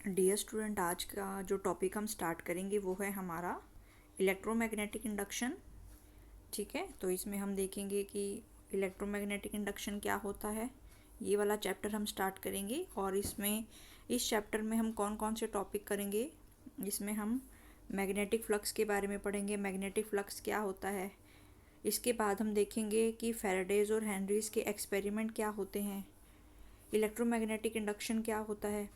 Dear student, आज का जो टॉपिक हम स्टार्ट करेंगे वो है हमारा इलेक्ट्रोमैग्नेटिक इंडक्शन। ठीक है, तो इसमें हम देखेंगे कि इलेक्ट्रोमैग्नेटिक इंडक्शन क्या होता है। ये वाला चैप्टर हम स्टार्ट करेंगे और इस चैप्टर में हम कौन कौन से टॉपिक करेंगे। इसमें हम मैग्नेटिक फ्लक्स के बारे में पढ़ेंगे, मैग्नेटिक फ्लक्स क्या होता है। इसके बाद हम देखेंगे कि फैराडेज और हेनरीज के एक्सपेरिमेंट क्या होते हैं, इलेक्ट्रोमैग्नेटिक इंडक्शन क्या होता है,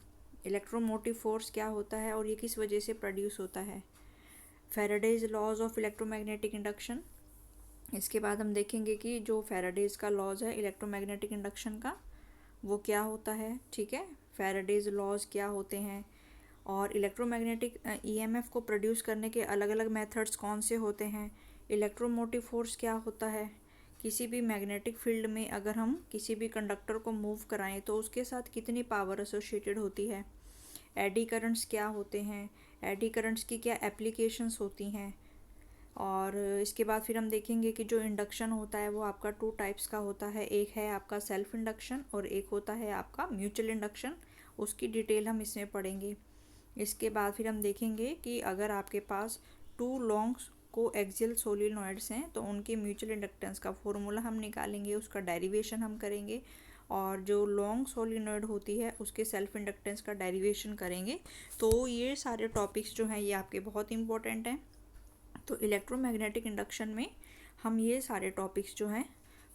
इलेक्ट्रोमोटिव फोर्स क्या होता है और ये किस वजह से प्रोड्यूस होता है, Faraday's laws of electromagnetic induction. इसके बाद हम देखेंगे कि जो फैराडेज का लॉज है इलेक्ट्रोमैग्नेटिक इंडक्शन का वो क्या होता है। ठीक है, फैराडेज लॉज क्या होते हैं और इलेक्ट्रोमैग्नेटिक ईएमएफ को प्रोड्यूस करने के अलग अलग मेथड्स कौन से होते हैं, इलेक्ट्रोमोटिव फोर्स क्या होता है। किसी भी मैग्नेटिक फील्ड में अगर हम किसी भी कंडक्टर को मूव कराएं तो उसके साथ कितनी पावर एसोसिएटेड होती है, एडी करंट्स क्या होते हैं, एडी करंट्स की क्या एप्लीकेशंस होती हैं। और इसके बाद फिर हम देखेंगे कि जो इंडक्शन होता है वो आपका 2 टाइप्स का होता है, एक है आपका सेल्फ इंडक्शन और एक होता है आपका म्यूचुअल इंडक्शन। उसकी डिटेल हम इसमें पढ़ेंगे। इसके बाद फिर हम देखेंगे कि अगर आपके पास 2 लॉन्ग को एक्सियल सोलिनॉइड्स हैं तो उनके म्यूचुअल इंडक्टेंस का फॉर्मूला हम निकालेंगे, उसका डेरिवेशन हम करेंगे और जो लॉन्ग सोलिनॉइड होती है उसके सेल्फ इंडक्टेंस का डेरिवेशन करेंगे। तो ये सारे टॉपिक्स जो हैं ये आपके बहुत इंपॉर्टेंट हैं। तो इलेक्ट्रोमैग्नेटिक इंडक्शन में हम ये सारे टॉपिक्स जो हैं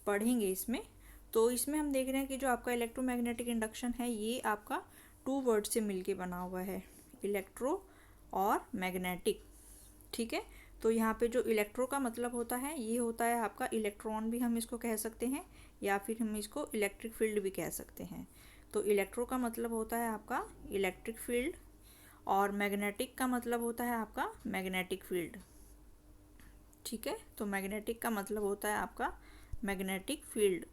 पढ़ेंगे इसमें। तो इसमें हम देख रहे हैं कि जो आपका इलेक्ट्रोमैग्नेटिक इंडक्शन है ये आपका 2 वर्ड से मिलके बना हुआ है, इलेक्ट्रो और मैग्नेटिक। ठीक है, तो यहाँ पे जो इलेक्ट्रो का मतलब होता है ये होता है आपका इलेक्ट्रॉन भी हम इसको कह सकते हैं या फिर हम इसको इलेक्ट्रिक फील्ड भी कह सकते हैं। तो इलेक्ट्रो का मतलब होता है आपका इलेक्ट्रिक फील्ड और मैग्नेटिक का मतलब होता है आपका मैग्नेटिक फील्ड। ठीक है, तो मैग्नेटिक का मतलब होता है आपका मैग्नेटिक फील्ड।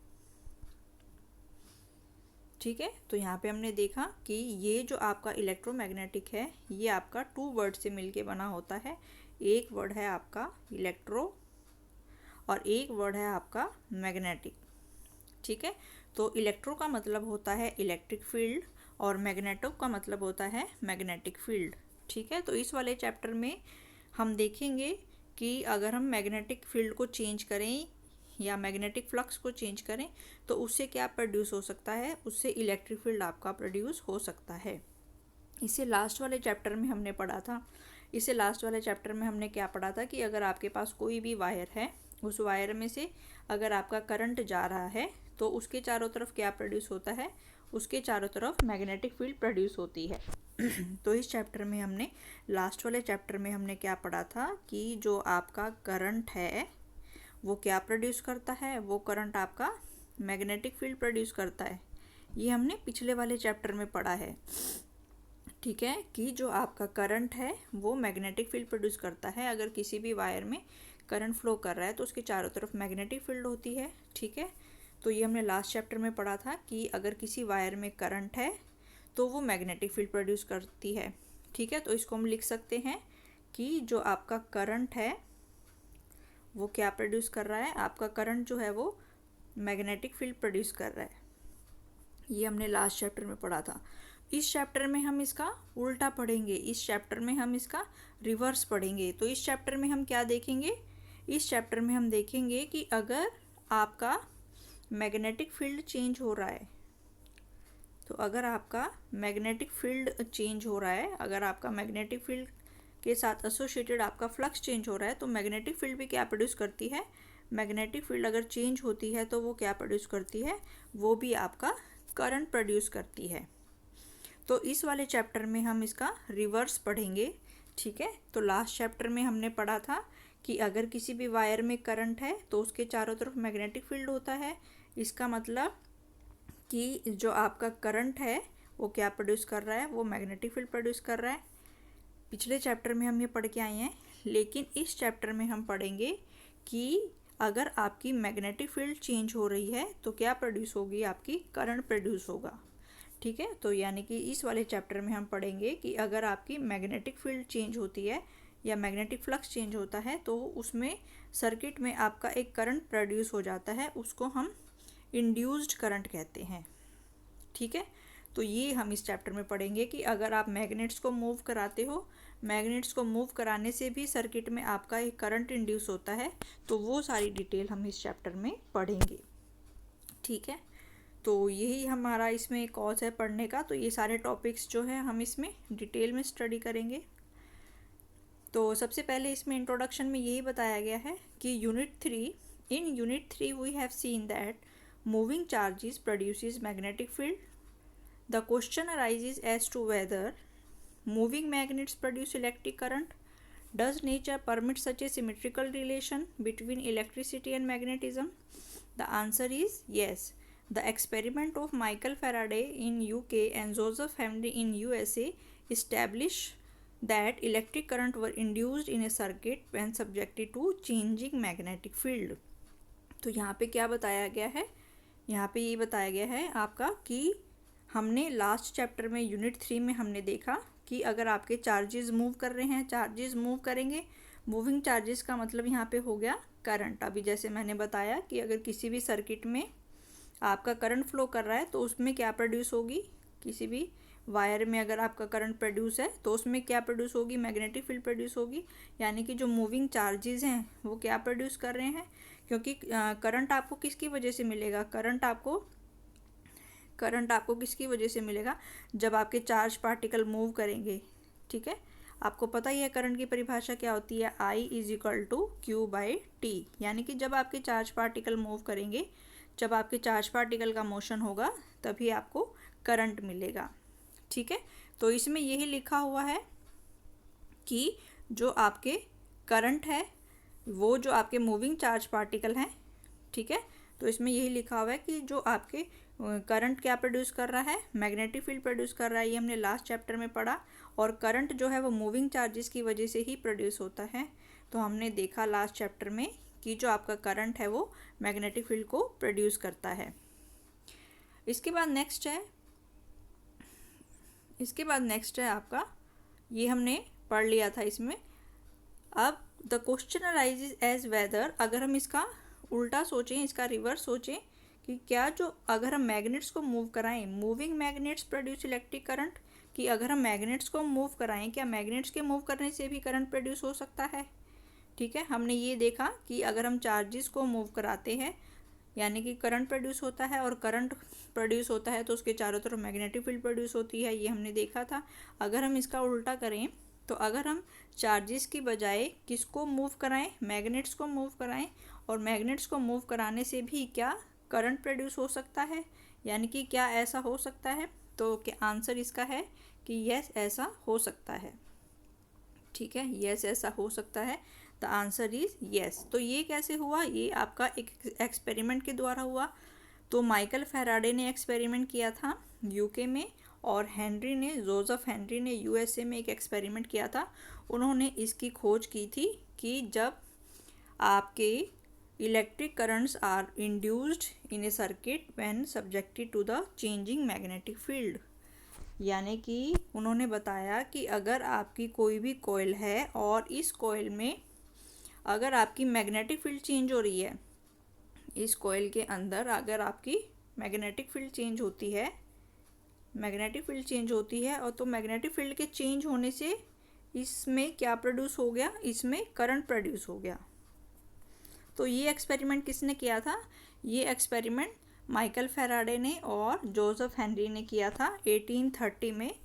ठीक है, तो यहाँ पे हमने देखा कि ये जो आपका इलेक्ट्रोमैग्नेटिक है ये आपका 2 वर्ड से मिलके बना होता है। एक वर्ड है आपका इलेक्ट्रो और एक वर्ड है आपका मैग्नेटिक। ठीक है, तो इलेक्ट्रो का मतलब होता है इलेक्ट्रिक फील्ड और मैग्नेटो का मतलब होता है मैग्नेटिक फील्ड। ठीक है, तो इस वाले चैप्टर में हम देखेंगे कि अगर हम मैग्नेटिक फील्ड को चेंज करें या मैग्नेटिक फ्लक्स को चेंज करें तो उससे क्या प्रोड्यूस हो सकता है, उससे इलेक्ट्रिक फील्ड आपका प्रोड्यूस हो सकता है। इसे लास्ट वाले चैप्टर में हमने पढ़ा था। इसे लास्ट वाले चैप्टर में हमने क्या पढ़ा था कि अगर आपके पास कोई भी वायर है, उस वायर में से अगर आपका करंट जा रहा है तो उसके चारों तरफ क्या प्रोड्यूस होता है, उसके चारों तरफ मैग्नेटिक फील्ड प्रोड्यूस होती है। तो इस चैप्टर में हमने लास्ट वाले चैप्टर में हमने क्या पढ़ा था कि जो आपका करंट है वो क्या प्रोड्यूस करता है, वो करंट आपका मैग्नेटिक फील्ड प्रोड्यूस करता है। ये हमने पिछले वाले चैप्टर में पढ़ा है। ठीक है, कि जो आपका करंट है वो मैग्नेटिक फील्ड प्रोड्यूस करता है। अगर किसी भी वायर में करंट फ्लो कर रहा है तो उसके चारों तरफ मैग्नेटिक फील्ड होती है। ठीक है, तो ये हमने लास्ट चैप्टर में पढ़ा था कि अगर किसी वायर में करंट है तो वो मैग्नेटिक फील्ड प्रोड्यूस करती है। ठीक है, तो इसको हम लिख सकते हैं कि जो आपका करंट है वो क्या प्रोड्यूस कर रहा है, आपका करंट जो है वो मैग्नेटिक फील्ड प्रोड्यूस कर रहा है। ये हमने लास्ट चैप्टर में पढ़ा था। इस चैप्टर में हम इसका उल्टा पढ़ेंगे, इस चैप्टर में हम इसका रिवर्स पढ़ेंगे। तो इस चैप्टर में हम क्या देखेंगे, इस चैप्टर में हम देखेंगे कि अगर आपका मैग्नेटिक फील्ड चेंज हो रहा है, तो अगर आपका मैग्नेटिक फील्ड चेंज हो रहा है, अगर आपका मैग्नेटिक फील्ड के साथ एसोसिएटेड आपका फ्लक्स चेंज हो रहा है तो मैग्नेटिक फील्ड भी क्या प्रोड्यूस करती है, मैग्नेटिक फील्ड अगर चेंज होती है तो वो क्या प्रोड्यूस करती है, वो भी आपका करंट प्रोड्यूस करती है। तो इस वाले चैप्टर में हम इसका रिवर्स पढ़ेंगे। ठीक है, तो लास्ट चैप्टर में हमने पढ़ा था कि अगर किसी भी वायर में करंट है तो उसके चारों तरफ मैग्नेटिक फील्ड होता है। इसका मतलब कि जो आपका करंट है वो क्या प्रोड्यूस कर रहा है, वो मैग्नेटिक फील्ड प्रोड्यूस कर रहा है। पिछले चैप्टर में हम ये पढ़ के आए हैं, लेकिन इस चैप्टर में हम पढ़ेंगे कि अगर आपकी मैग्नेटिक फील्ड चेंज हो रही है तो क्या प्रोड्यूस होगी, आपकी करंट प्रोड्यूस होगा। ठीक है, तो यानी कि इस वाले चैप्टर में हम पढ़ेंगे कि अगर आपकी मैग्नेटिक फील्ड चेंज होती है या मैग्नेटिक फ्लक्स चेंज होता है तो उसमें सर्किट में आपका एक करंट प्रोड्यूस हो जाता है, उसको हम इंड्यूस्ड करंट कहते हैं। ठीक है, तो ये हम इस चैप्टर में पढ़ेंगे कि अगर आप मैग्नेट्स को मूव कराते हो, मैग्नेट्स को मूव कराने से भी सर्किट में आपका एक करंट इंड्यूस होता है, तो वो सारी डिटेल हम इस चैप्टर में पढ़ेंगे। ठीक है, तो यही हमारा इसमें कॉज है पढ़ने का। तो ये सारे टॉपिक्स जो है हम इसमें डिटेल में स्टडी करेंगे। तो सबसे पहले इसमें इंट्रोडक्शन में यही बताया गया है कि in unit 3 we have seen that moving charges produces magnetic field. The question arises as to whether moving magnets produce electric current. Does nature permit such a symmetrical relation between electricity and magnetism? The answer is yes. The experiment of Michael Faraday in UK and Joseph Henry in USA established that electric current were induced in a circuit when subjected to changing magnetic field. तो यहाँ पे क्या बताया गया है? यहाँ पे ये बताया गया है आपका कि हमने लास्ट चैप्टर में यूनिट 3 में हमने देखा कि अगर आपके चार्जेस मूव कर रहे हैं, चार्जेस मूव करेंगे, मूविंग चार्जेस का मतलब यहाँ पे हो गया करंट। अभी जैसे मैंने बताया कि अगर किसी भी सर्किट में आपका करंट फ्लो कर रहा है तो उसमें क्या प्रोड्यूस होगी, किसी भी वायर में अगर आपका करंट प्रोड्यूस है तो उसमें क्या प्रोड्यूस होगी, मैग्नेटिक फील्ड प्रोड्यूस होगी। यानी कि जो मूविंग चार्जेस हैं वो क्या प्रोड्यूस कर रहे हैं, क्योंकि करंट आपको किसकी वजह से मिलेगा, करंट आपको किसकी वजह से मिलेगा, जब आपके चार्ज पार्टिकल मूव करेंगे। ठीक है, आपको पता ही है करंट की परिभाषा क्या होती है, I = Q/T। यानी कि जब आपके चार्ज पार्टिकल मूव करेंगे, जब आपके चार्ज पार्टिकल का मोशन होगा तभी आपको करंट मिलेगा। ठीक है, तो इसमें यही लिखा हुआ है कि जो आपके करंट है वो जो आपके मूविंग चार्ज पार्टिकल हैं, ठीक है, तो इसमें यही लिखा हुआ है कि जो आपके करंट क्या प्रोड्यूस कर रहा है, मैग्नेटिक फील्ड प्रोड्यूस कर रहा है। ये हमने लास्ट चैप्टर में पढ़ा। और करंट जो है वो मूविंग चार्जेस की वजह से ही प्रोड्यूस होता है। तो हमने देखा लास्ट चैप्टर में कि जो आपका करंट है वो मैग्नेटिक फील्ड को प्रोड्यूस करता है। इसके बाद नेक्स्ट है आपका, ये हमने पढ़ लिया था इसमें। अब the question arises as whether, अगर हम इसका उल्टा सोचें, इसका रिवर्स सोचें कि क्या जो अगर हम मैग्नेट्स को मूव कराएं, moving magnets produce electric current, कि अगर हम मैग्नेट्स को मूव कराएं क्या मैग्नेट्स के मूव करने से भी करंट प्रोड्यूस हो सकता है। ठीक है, हमने ये देखा कि अगर हम चार्जेस को मूव कराते हैं यानी कि करंट प्रोड्यूस होता है, और करंट प्रोड्यूस होता है तो उसके चारों तरफ मैग्नेटिक फील्ड प्रोड्यूस होती है, ये हमने देखा था। अगर हम इसका उल्टा करें तो अगर हम चार्जेस की बजाय किसको मूव कराएं, मैग्नेट्स को मूव कराएं, और मैग्नेट्स को मूव कराने से भी क्या करंट प्रोड्यूस हो सकता है, यानी कि क्या ऐसा हो सकता है, तो क्या आंसर इसका है कि यस ऐसा हो सकता है। ठीक है, यस ऐसा हो सकता है, द आंसर इज यस। तो ये कैसे हुआ, ये आपका एक एक्सपेरिमेंट के द्वारा हुआ। तो माइकल फैराडे ने एक्सपेरिमेंट किया था यूके में, और जोसेफ हेनरी ने यूएसए में एक एक्सपेरिमेंट किया था। उन्होंने इसकी खोज की थी कि जब आपके electric currents are induced in a circuit when subjected to the changing magnetic field, यानी कि उन्होंने बताया कि अगर आपकी कोई भी कॉइल है और इस कॉइल में अगर आपकी मैग्नेटिक फील्ड चेंज हो रही है, इस कॉइल के अंदर अगर आपकी मैग्नेटिक फील्ड चेंज होती है और तो मैग्नेटिक फील्ड के चेंज होने से इसमें क्या प्रोड्यूस हो गया, इसमें करंट प्रोड्यूस हो गया। तो ये एक्सपेरिमेंट किसने किया था, ये एक्सपेरिमेंट माइकल फैराडे ने और जोसेफ हेनरी ने किया था 1830 में।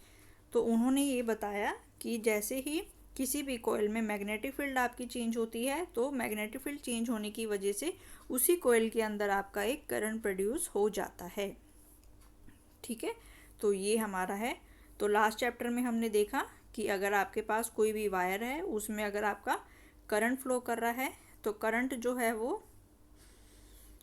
तो उन्होंने ये बताया कि जैसे ही किसी भी कॉइल में मैग्नेटिक फील्ड आपकी चेंज होती है तो मैग्नेटिक फील्ड चेंज होने की वजह से उसी कॉइल के अंदर आपका एक करंट प्रोड्यूस हो जाता है। ठीक है, तो ये हमारा है। तो लास्ट चैप्टर में हमने देखा कि अगर आपके पास कोई भी वायर है उसमें अगर आपका करंट फ्लो कर रहा है तो करंट जो है वो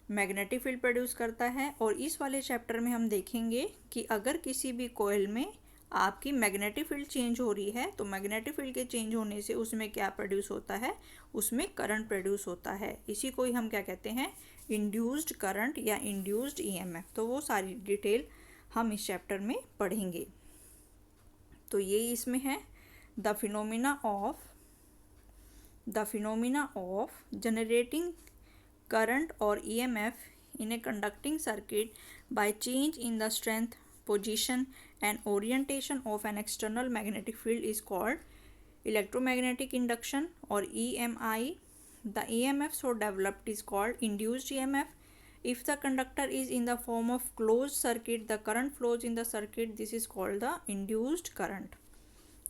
मैग्नेटिक फील्ड प्रोड्यूस करता है। और इस वाले चैप्टर में हम देखेंगे कि अगर किसी भी कॉइल में आपकी मैग्नेटिक फील्ड चेंज हो रही है तो मैग्नेटिक फील्ड के चेंज होने से उसमें क्या प्रोड्यूस होता है, उसमें करंट प्रोड्यूस होता है। इसी को ही हम क्या कहते हैं, इंड्यूस्ड करंट या इंड्यूस्ड ईएमएफ। तो वो सारी डिटेल हम इस चैप्टर में पढ़ेंगे। तो ये इसमें है the phenomena of generating current or EMF in a conducting circuit by change in the strength, position and orientation of an external magnetic field is called electromagnetic induction or EMI. The EMF so developed is called induced EMF. If the conductor is in the form of closed circuit, the current flows in the circuit. This is called the induced current.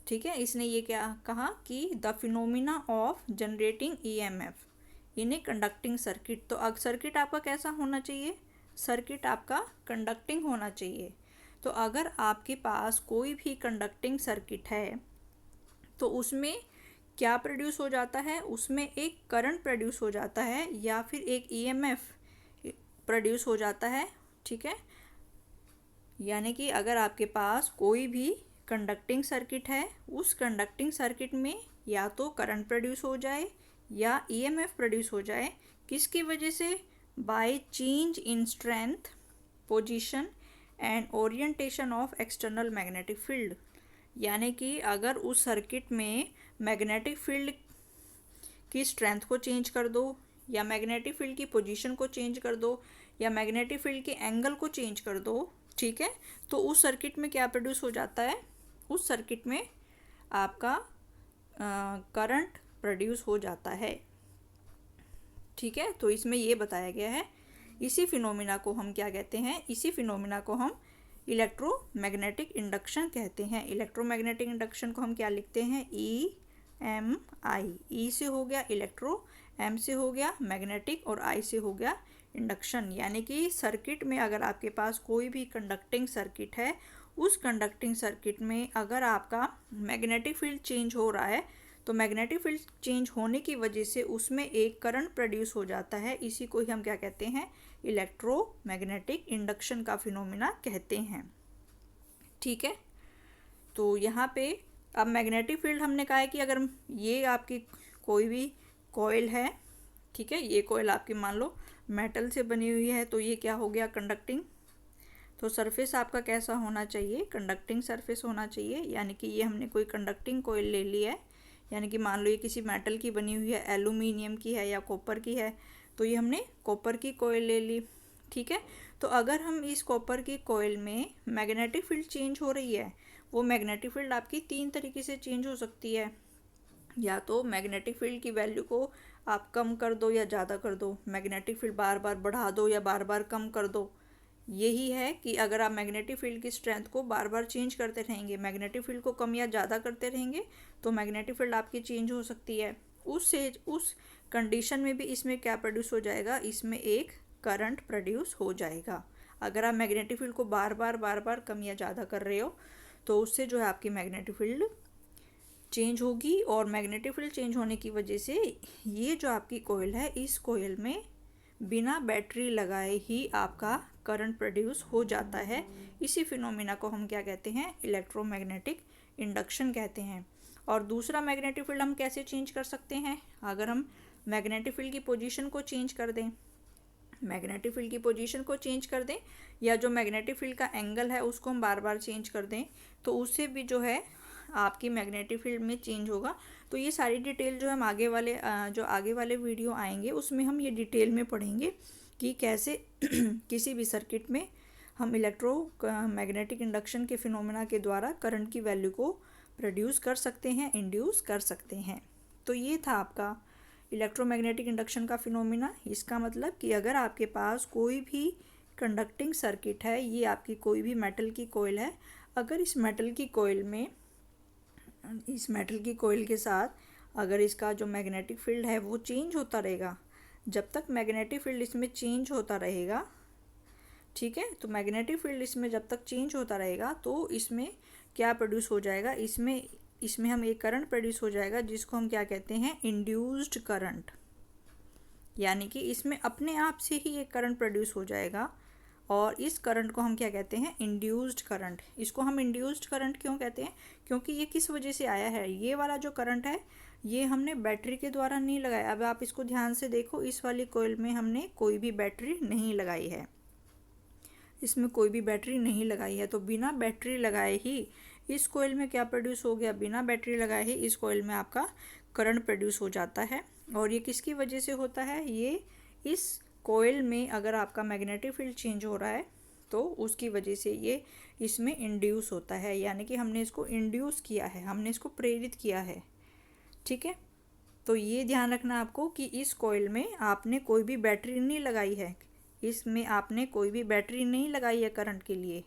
ठीक है, इसने ये क्या कहा कि the phenomena of generating EMF in a conducting circuit. तो अब circuit आपका कैसा होना चाहिए? सर्किट आपका कंडक्टिंग होना चाहिए। तो अगर आपके पास कोई भी कंडक्टिंग सर्किट है तो उसमें क्या प्रोड्यूस हो जाता है? उसमें एक करंट प्रोड्यूस हो जाता है या फिर एक EMF प्रोड्यूस हो जाता है। ठीक है, यानी कि अगर आपके पास कोई भी कंडक्टिंग सर्किट है, उस कंडक्टिंग सर्किट में या तो करंट प्रोड्यूस हो जाए या EMF प्रोड्यूस हो जाए। किसकी वजह से? By change in strength, position and orientation of external magnetic field. यानी कि अगर उस सर्किट में मैग्नेटिक फील्ड की स्ट्रेंथ को चेंज कर दो या मैग्नेटिक फील्ड की पोजीशन को चेंज कर दो या मैग्नेटिक फील्ड के एंगल को चेंज कर दो, ठीक है, तो उस सर्किट में क्या प्रोड्यूस हो जाता है? उस सर्किट में आपका करंट प्रोड्यूस हो जाता है। ठीक है, तो इसमें ये बताया गया है। इसी फिनोमिना को हम क्या कहते हैं? इसी फिनोमिना को हम इलेक्ट्रोमैग्नेटिक इंडक्शन कहते हैं। इलेक्ट्रोमैग्नेटिक इंडक्शन को हम क्या लिखते हैं? EMI। ई से हो गया इलेक्ट्रो, एम से हो गया मैग्नेटिक और आई से हो गया इंडक्शन। यानी कि सर्किट में अगर आपके पास कोई भी कंडक्टिंग सर्किट है, उस कंडक्टिंग सर्किट में अगर आपका मैग्नेटिक फील्ड चेंज हो रहा है तो मैग्नेटिक फील्ड चेंज होने की वजह से उसमें एक करंट प्रोड्यूस हो जाता है। इसी को ही हम क्या कहते हैं? इलेक्ट्रोमैग्नेटिक इंडक्शन का फिनोमिना कहते हैं। ठीक है, तो यहाँ पे अब मैग्नेटिक फील्ड हमने कहा है कि अगर ये आपकी कोई भी कॉइल है, ठीक है, ये कॉइल आपकी मान लो मेटल से बनी हुई है, तो ये क्या हो गया? कंडक्टिंग। तो सरफेस आपका कैसा होना चाहिए? कंडक्टिंग सरफेस होना चाहिए। यानी कि ये हमने कोई कंडक्टिंग कॉइल ले लिया है, यानी कि मान लो ये किसी मेटल की बनी हुई है, एल्यूमिनियम की है या कॉपर की है, तो ये हमने कॉपर की कॉइल ले ली। ठीक है, तो अगर हम इस कॉपर की कॉइल में मैग्नेटिक फील्ड चेंज हो रही है, वो मैग्नेटिक फील्ड आपकी 3 तरीके से चेंज हो सकती है। या तो मैग्नेटिक फील्ड की वैल्यू को आप कम कर दो या ज़्यादा कर दो, मैग्नेटिक फील्ड बार बार बढ़ा दो या बार बार कम कर दो। यही है कि अगर आप मैग्नेटिक फील्ड की स्ट्रेंथ को बार बार चेंज करते रहेंगे, मैग्नेटिक फील्ड को कम या ज़्यादा करते रहेंगे, तो मैग्नेटिक फील्ड आपकी चेंज हो सकती है। उस कंडीशन में भी इसमें क्या प्रोड्यूस हो जाएगा? इसमें एक करंट प्रोड्यूस हो जाएगा। अगर आप मैग्नेटिक फील्ड को बार बार कम या ज़्यादा कर रहे हो तो उससे जो है आपकी मैग्नेटिक फील्ड चेंज होगी, और मैग्नेटिक फील्ड चेंज होने की वजह से ये जो आपकी कॉइल है, इस कॉइल में बिना बैटरी लगाए ही आपका करंट प्रोड्यूस हो जाता है। इसी फिनोमिना को हम क्या कहते हैं? इलेक्ट्रोमैग्नेटिक इंडक्शन कहते हैं। और दूसरा मैग्नेटिक फील्ड हम कैसे चेंज कर सकते हैं? अगर हम मैग्नेटिक फील्ड की पोजीशन को चेंज कर दें, मैग्नेटिक फील्ड की पोजीशन को चेंज कर दें या जो मैग्नेटिक फील्ड का एंगल है उसको हम बार बार चेंज कर दें, तो उससे भी जो है आपकी मैग्नेटिक फील्ड में चेंज होगा। तो ये सारी डिटेल जो हम आगे वाले वीडियो आएंगे उसमें हम ये डिटेल में पढ़ेंगे कि कैसे किसी भी सर्किट में हम मैग्नेटिक इंडक्शन के फिनोमेना के द्वारा करंट की वैल्यू को प्रोड्यूस कर सकते हैं, इंड्यूस कर सकते हैं। तो ये था आपका इलेक्ट्रोमैग्नेटिक इंडक्शन का फिनोमेना। इसका मतलब कि अगर आपके पास कोई भी कंडक्टिंग सर्किट है, ये आपकी कोई भी मेटल की कॉइल है, अगर इस मेटल की कॉइल के साथ अगर इसका जो मैग्नेटिक फील्ड है वो चेंज होता रहेगा, जब तक मैग्नेटिक फील्ड इसमें चेंज होता रहेगा, ठीक है, तो मैग्नेटिक फील्ड इसमें जब तक चेंज होता रहेगा तो इसमें क्या प्रोड्यूस हो जाएगा? इसमें हम एक करंट प्रोड्यूस हो जाएगा जिसको हम क्या कहते हैं? Induced current. यानी कि इसमें अपने आप से ही एक करंट प्रोड्यूस हो जाएगा और इस करंट को हम क्या कहते हैं? Induced current. इसको हम इंड्यूस्ड करंट क्यों कहते हैं? क्योंकि ये किस वजह से आया है? ये वाला जो करंट है ये हमने बैटरी के द्वारा नहीं लगाया। अब आप इसको ध्यान से देखो, इस वाली कॉइल में हमने कोई भी बैटरी नहीं लगाई है, इसमें कोई भी बैटरी नहीं लगाई है। तो बिना बैटरी लगाए ही इस कॉइल में क्या प्रोड्यूस हो गया? बिना बैटरी लगाए ही इस कॉइल में आपका करंट प्रोड्यूस हो जाता है। और ये किसकी वजह से होता है? ये इस कॉइल में अगर आपका मैग्नेटिक फील्ड चेंज हो रहा है तो उसकी वजह से ये इसमें इंड्यूस होता है, यानी कि हमने इसको इंड्यूस किया है, हमने इसको प्रेरित किया है। ठीक है, तो ये ध्यान रखना आपको कि इस कॉइल में आपने कोई भी बैटरी नहीं लगाई है, इसमें आपने कोई भी बैटरी नहीं लगाई है करंट के लिए।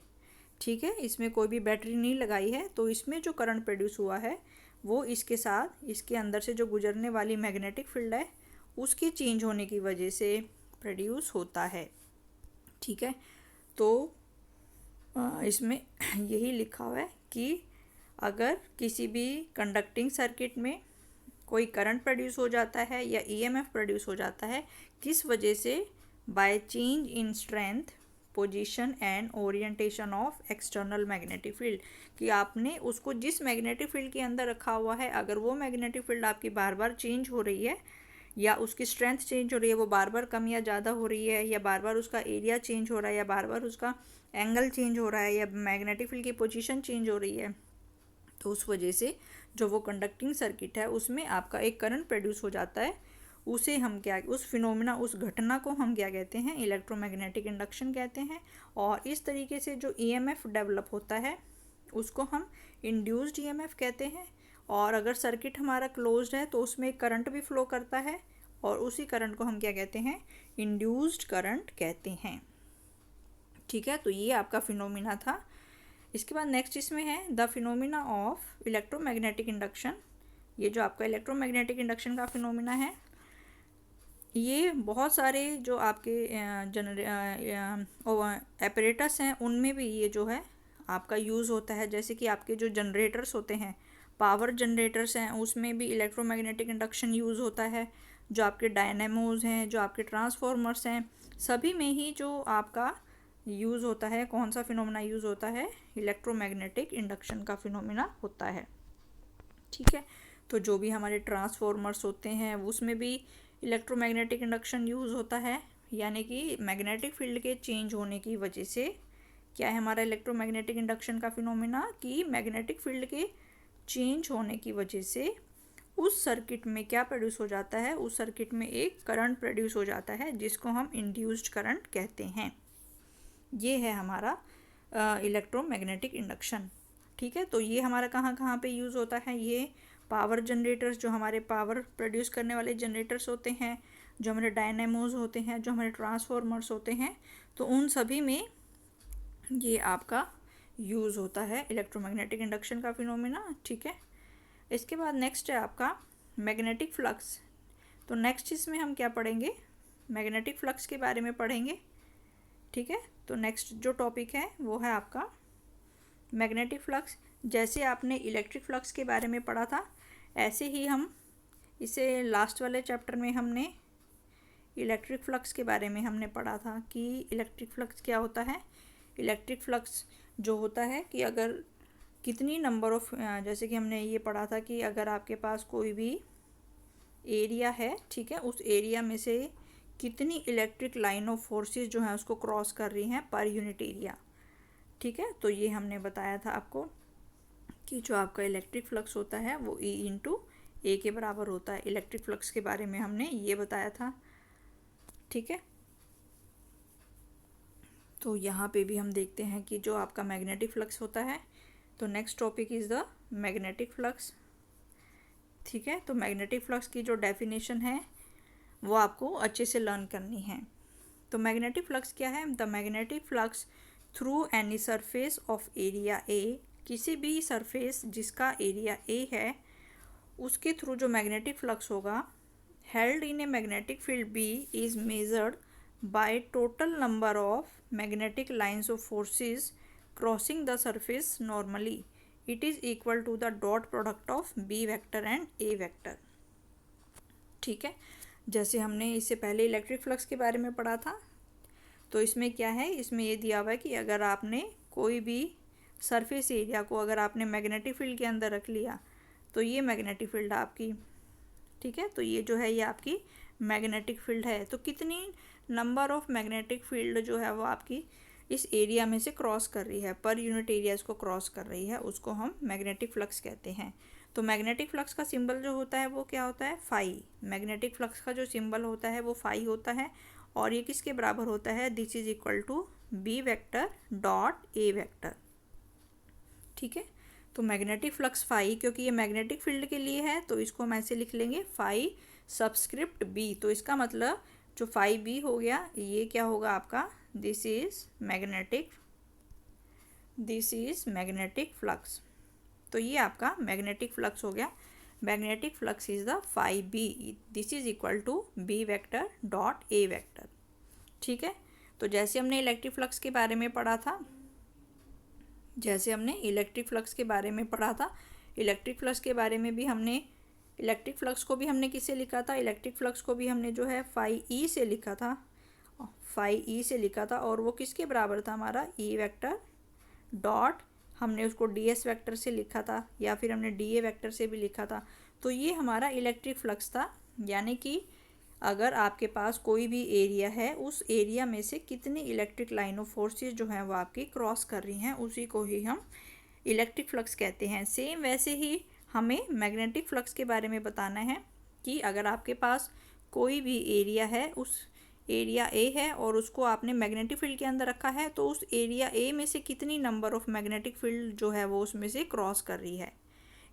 ठीक है, इसमें कोई भी बैटरी नहीं लगाई है, तो इसमें जो करंट प्रोड्यूस हुआ है वो इसके साथ इसके अंदर से जो गुजरने वाली मैग्नेटिक फील्ड है उसके चेंज होने की वजह से प्रोड्यूस होता है। ठीक है, तो इसमें यही लिखा हुआ है कि अगर किसी भी कंडक्टिंग सर्किट में कोई करंट प्रोड्यूस हो जाता है या ईएमएफ प्रोड्यूस हो जाता है, किस वजह से? By change in strength, position and orientation of external magnetic field, कि आपने उसको जिस मैग्नेटिक फील्ड के अंदर रखा हुआ है, अगर वो मैग्नेटिक फील्ड आपकी बार बार चेंज हो रही है या उसकी स्ट्रेंथ चेंज हो रही है, वो बार बार कम या ज़्यादा हो रही है, या बार बार उसका एरिया चेंज हो रहा है, या बार बार उसका एंगल चेंज हो रहा है, या मैग्नेटिक फील्ड की पोजीशन चेंज हो रही है, तो उस वजह से जो वो कंडक्टिंग सर्किट है उसमें आपका एक करंट प्रोड्यूस हो जाता है। उसे हम क्या, उस फिनोमिना, उस घटना को हम क्या कहते हैं? इलेक्ट्रोमैग्नेटिक इंडक्शन कहते हैं। और इस तरीके से जो ईएमएफ डेवलप होता है उसको हम इंड्यूस्ड ईएमएफ कहते हैं। और अगर सर्किट हमारा क्लोज्ड है तो उसमें करंट भी फ्लो करता है, और उसी करंट को हम क्या कहते हैं? इंड्यूस्ड करंट कहते हैं। ठीक है, तो ये आपका फिनोमिना था। इसके बाद नेक्स्ट इसमें है the phenomena of electromagnetic induction. ये जो आपका इलेक्ट्रोमैग्नेटिक इंडक्शन का फिनोमिना है, ये बहुत सारे जो आपके एपरेटस हैं उनमें भी ये जो है आपका यूज़ होता है। जैसे कि आपके जो जनरेटर्स होते हैं, पावर जनरेटर्स हैं, उसमें भी इलेक्ट्रोमैग्नेटिक इंडक्शन यूज़ होता है। जो आपके डायनेमोज हैं, जो आपके ट्रांसफॉर्मर्स हैं, सभी में ही जो आपका यूज़ होता है, कौन सा फिनोमिना यूज़ होता है? इलेक्ट्रोमैग्नेटिक इंडक्शन का फिनोमिना होता है। ठीक है, तो जो भी हमारे ट्रांसफॉर्मर्स होते हैं उसमें भी इलेक्ट्रोमैग्नेटिक इंडक्शन यूज़ होता है, यानी कि मैग्नेटिक फील्ड के चेंज होने की वजह से क्या है हमारा इलेक्ट्रोमैग्नेटिक इंडक्शन का फिनोमिना? कि मैग्नेटिक फील्ड के चेंज होने की वजह से उस सर्किट में क्या प्रोड्यूस हो जाता है? उस सर्किट में एक करंट प्रोड्यूस हो जाता है, जिसको हम इंड्यूस्ड करंट कहते हैं। ये है हमारा इलेक्ट्रोमैग्नेटिक इंडक्शन। ठीक है, तो ये हमारा कहाँ कहाँ पे यूज़ होता है? ये पावर जनरेटर्स, जो हमारे पावर प्रोड्यूस करने वाले जनरेटर्स होते हैं, जो हमारे डायनेमोज होते हैं, जो हमारे ट्रांसफॉर्मर्स होते हैं, तो उन सभी में ये आपका यूज़ होता है इलेक्ट्रोमैग्नेटिक इंडक्शन का फिनोमिना। ठीक है, इसके बाद नेक्स्ट है आपका मैग्नेटिक फ्लक्स। तो नेक्स्ट इसमें हम क्या पढ़ेंगे? मैग्नेटिक फ्लक्स के बारे में पढ़ेंगे। ठीक है, तो नेक्स्ट जो टॉपिक है वो है आपका मैग्नेटिक फ्लक्स। जैसे आपने इलेक्ट्रिक फ्लक्स के बारे में पढ़ा था, ऐसे ही हम इसे लास्ट वाले चैप्टर में हमने इलेक्ट्रिक फ्लक्स के बारे में हमने पढ़ा था कि इलेक्ट्रिक फ्लक्स क्या होता है। इलेक्ट्रिक फ्लक्स जो होता है कि अगर कितनी नंबर ऑफ, जैसे कि हमने ये पढ़ा था कि अगर आपके पास कोई भी एरिया है, ठीक है, उस एरिया में से कितनी इलेक्ट्रिक लाइन ऑफ फोर्सेस जो हैं उसको क्रॉस कर रही हैं पर यूनिट एरिया। ठीक है, तो ये हमने बताया था आपको कि जो आपका इलेक्ट्रिक फ्लक्स होता है वो E इंटू ए के बराबर होता है। इलेक्ट्रिक फ्लक्स के बारे में हमने ये बताया था। ठीक है, तो यहाँ पे भी हम देखते हैं कि जो आपका मैग्नेटिक फ्लक्स होता है, तो next topic is the magnetic flux. ठीक है, तो मैग्नेटिक फ्लक्स की जो डेफिनेशन है वो आपको अच्छे से लर्न करनी है। तो मैग्नेटिक फ्लक्स क्या है? The magnetic flux through any surface of area A, किसी भी सरफेस जिसका एरिया ए है उसके थ्रू जो मैग्नेटिक फ्लक्स होगा, held in a magnetic field B is measured by total number of magnetic lines of forces crossing the surface normally, it is equal to the dot product of B vector and A vector. ठीक है, जैसे हमने इससे पहले electric flux के बारे में पढ़ा था, तो इसमें क्या है, इसमें ये दिया हुआ है कि अगर आपने कोई भी सरफेस एरिया को अगर आपने मैग्नेटिक फील्ड के अंदर रख लिया तो ये मैग्नेटिक फील्ड आपकी, ठीक है, तो ये जो है ये आपकी मैग्नेटिक फील्ड है। तो कितनी नंबर ऑफ मैग्नेटिक फील्ड जो है वो आपकी इस एरिया में से क्रॉस कर रही है, पर यूनिट एरिया इसको क्रॉस कर रही है, उसको हम मैग्नेटिक फ्लक्स कहते हैं। तो मैग्नेटिक फ्लक्स का सिंबल जो होता है वो क्या होता है? फाई। मैग्नेटिक फ्लक्स का जो सिंबल होता है वो फाई होता है, और ये किसके बराबर होता है? This is equal to B vector dot A vector. ठीक है। तो मैग्नेटिक फ्लक्स फाई, क्योंकि ये मैग्नेटिक फील्ड के लिए है तो इसको हम ऐसे लिख लेंगे फाई सबस्क्रिप्ट बी। तो इसका मतलब जो फाई बी हो गया ये क्या होगा आपका, दिस इज मैग्नेटिक फ्लक्स। तो ये आपका मैग्नेटिक फ्लक्स हो गया। Magnetic flux is the phi B, this is equal to B vector dot A vector. ठीक है। तो जैसे हमने इलेक्ट्रिक फ्लक्स के बारे में पढ़ा था, इलेक्ट्रिक फ्लक्स को भी हमने किससे लिखा था, इलेक्ट्रिक फ्लक्स को भी हमने जो है फाई ई से लिखा था, और वो किसके बराबर था हमारा, ई वेक्टर डॉट, हमने उसको डी एस वेक्टर से लिखा था या फिर हमने डी ए वेक्टर से भी लिखा था। तो ये हमारा इलेक्ट्रिक फ्लक्स था, यानी कि अगर आपके पास कोई भी एरिया है, उस एरिया में से कितनी इलेक्ट्रिक लाइन ऑफ फोर्सेस जो हैं वो आपकी क्रॉस कर रही हैं, उसी को ही हम इलेक्ट्रिक फ्लक्स कहते हैं। सेम वैसे ही हमें मैग्नेटिक फ्लक्स के बारे में बताना है कि अगर आपके पास कोई भी एरिया है, उस एरिया ए है और उसको आपने मैग्नेटिक फील्ड के अंदर रखा है, तो उस एरिया ए में से कितनी नंबर ऑफ मैग्नेटिक फील्ड जो है वो उसमें से क्रॉस कर रही है,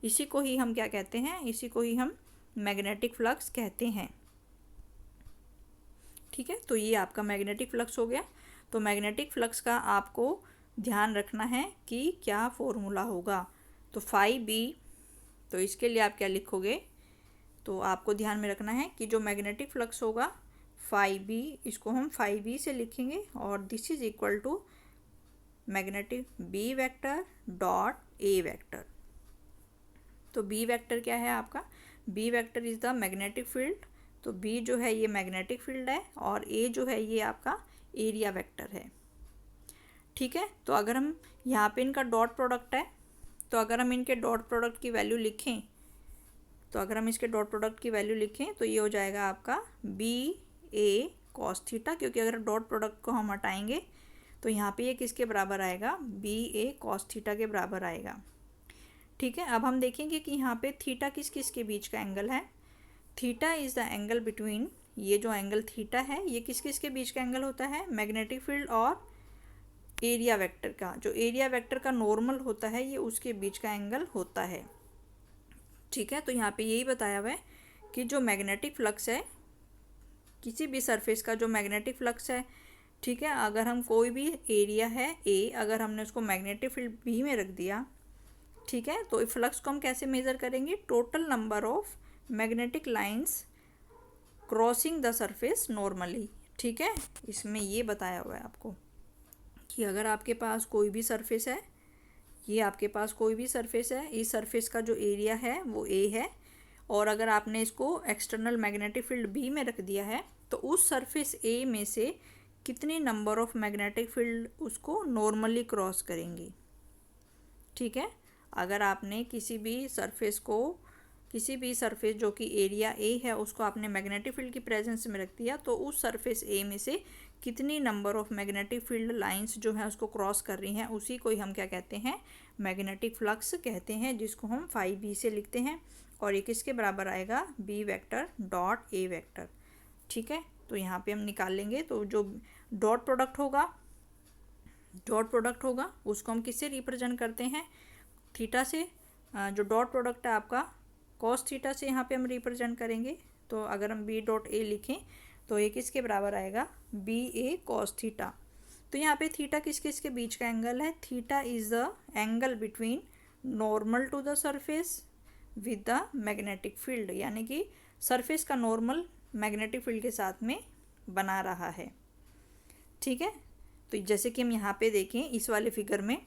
इसी को ही हम क्या कहते हैं, इसी को ही हम मैग्नेटिक फ्लक्स कहते हैं। ठीक है। तो ये आपका मैग्नेटिक फ्लक्स हो गया। तो मैग्नेटिक फ्लक्स का आपको ध्यान रखना है कि क्या फॉर्मूला होगा। तो फाई बी, तो इसके लिए आप क्या लिखोगे, तो आपको ध्यान में रखना है कि जो मैग्नेटिक फ्लक्स होगा फाई बी, इसको हम फाई बी से लिखेंगे और this is equal to magnetic B vector dot A vector. तो बी वेक्टर क्या है आपका, B vector is the magnetic field. तो बी जो है ये मैग्नेटिक फील्ड है और ए जो है ये आपका एरिया वेक्टर है। ठीक है। तो अगर हम यहाँ पे इनका डॉट प्रोडक्ट है, तो अगर हम इनके डॉट प्रोडक्ट की वैल्यू लिखें, तो ये हो जाएगा आपका बी ए कॉस थीटा, क्योंकि अगर डॉट प्रोडक्ट को हम हटाएंगे तो यहाँ पे ये किसके बराबर आएगा, बी ए कॉस थीटा के बराबर आएगा। ठीक है। अब हम देखेंगे कि यहाँ पे थीटा किस किस के बीच का एंगल है। Theta is the angle between, ये जो एंगल थीटा है ये किस किस के बीच का एंगल होता है, मैग्नेटिक फील्ड और एरिया वेक्टर का, जो एरिया वेक्टर का नॉर्मल होता है ये उसके बीच का एंगल होता है। ठीक है। तो यहाँ पे यही बताया हुआ है कि जो मैग्नेटिक फ्लक्स है, किसी भी सरफेस का जो मैग्नेटिक फ्लक्स है, ठीक है, अगर हम कोई भी एरिया है ए, अगर हमने उसको मैग्नेटिक फील्ड बी में रख दिया, ठीक है, तो फ्लक्स को हम कैसे मेज़र करेंगे, total number of magnetic lines crossing the surface normally. ठीक है। इसमें ये बताया हुआ है आपको कि अगर आपके पास कोई भी सरफेस है, इस सरफेस का जो एरिया है वो ए है, और अगर आपने इसको एक्सटर्नल मैग्नेटिक फील्ड बी में रख दिया है, तो उस सरफेस ए में से कितनी नंबर ऑफ मैग्नेटिक फील्ड उसको नॉर्मली क्रॉस करेंगी। ठीक है। अगर आपने किसी भी सरफेस जो कि एरिया ए है उसको आपने मैग्नेटिक फील्ड की प्रेजेंस में रख दिया, तो उस सरफेस ए में से कितनी number of magnetic field lines जो है उसको क्रॉस कर रही हैं, उसी को ही हम क्या कहते हैं, मैग्नेटिक फ्लक्स कहते हैं, जिसको हम फाई बी से लिखते हैं। और ये किसके बराबर आएगा, B vector dot A vector. ठीक है। तो यहाँ पे हम निकाल लेंगे, तो जो डॉट प्रोडक्ट होगा उसको हम किससे रिप्रेजेंट करते हैं, थीटा से। जो डॉट प्रोडक्ट है आपका कॉस थीटा से यहाँ पे हम रिप्रेजेंट करेंगे। तो अगर हम बी डॉट ए लिखें तो ये किसके बराबर आएगा, बी ए कॉस थीटा। तो यहाँ पे थीटा किस किस के बीच का एंगल है, theta is the angle between normal to the surface with the magnetic field, यानी कि सरफेस का नॉर्मल मैग्नेटिक फील्ड के साथ में बना रहा है। ठीक है। तो जैसे कि हम यहाँ पे देखें इस वाले फिगर में,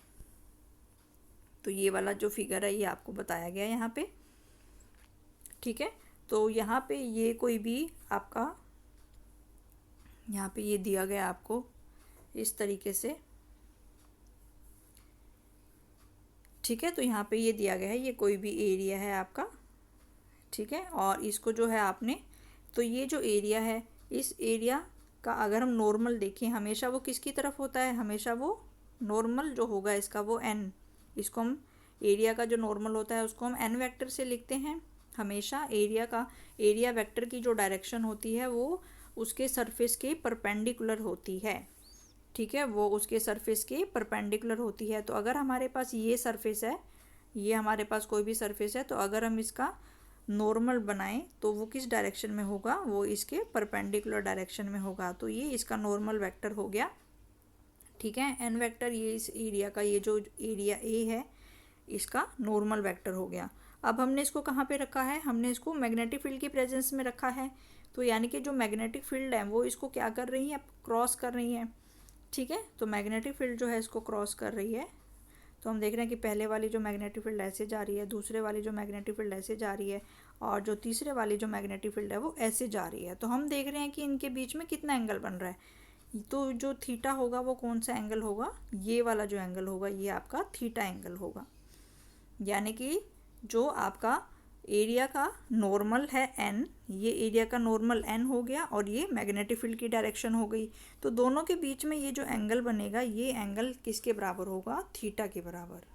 तो ये वाला जो फिगर है ये आपको बताया गया है यहाँ पे। ठीक है। तो यहाँ पे ये कोई भी आपका, यहाँ पे ये दिया गया आपको इस तरीके से। ठीक है। तो यहाँ पे ये दिया गया है, ये कोई भी एरिया है आपका। ठीक है। और इसको जो है आपने, तो ये जो एरिया है, इस एरिया का अगर हम नॉर्मल देखें, हमेशा वो किसकी तरफ होता है, हमेशा वो नॉर्मल जो होगा इसका वो एन, इसको हम एरिया का जो नॉर्मल होता है उसको हम एन वेक्टर से लिखते हैं। हमेशा एरिया वेक्टर की जो डायरेक्शन होती है वो उसके सरफेस के परपेंडिकुलर होती है। ठीक है, वो उसके सरफेस के परपेंडिकुलर होती है। तो अगर हमारे पास ये सरफेस है, ये हमारे पास कोई भी सरफेस है, तो अगर हम इसका नॉर्मल बनाएं तो वो किस डायरेक्शन में होगा, वो इसके परपेंडिकुलर डायरेक्शन में होगा। तो ये इसका नॉर्मल वेक्टर हो गया। ठीक है, एन वेक्टर ये इस एरिया का, ये जो एरिया ए है इसका नॉर्मल वेक्टर हो गया। अब हमने इसको कहाँ पे रखा है, हमने इसको मैग्नेटिक फील्ड की प्रेजेंस में रखा है। तो यानी कि जो मैग्नेटिक फील्ड है वो इसको क्या कर रही है, क्रॉस कर रही है। ठीक है, तो मैग्नेटिक फील्ड जो है इसको क्रॉस कर रही है। तो हम देख रहे हैं कि पहले वाली जो मैग्नेटिक फील्ड ऐसे जा रही है, दूसरे वाली जो मैग्नेटिक फील्ड ऐसे जा रही है, और जो तीसरे वाली जो मैग्नेटिक फील्ड है वो ऐसे जा रही है। तो हम देख रहे हैं कि इनके बीच में कितना एंगल बन रहा है। तो जो थीटा होगा वो कौन सा एंगल होगा, ये वाला जो एंगल होगा ये आपका थीटा एंगल होगा। यानी कि जो आपका एरिया का नॉर्मल है एन, ये एरिया का नॉर्मल एन हो गया और ये मैग्नेटिक फील्ड की डायरेक्शन हो गई। तो दोनों के बीच में ये जो एंगल बनेगा ये एंगल किसके बराबर होगा, थीटा के बराबर।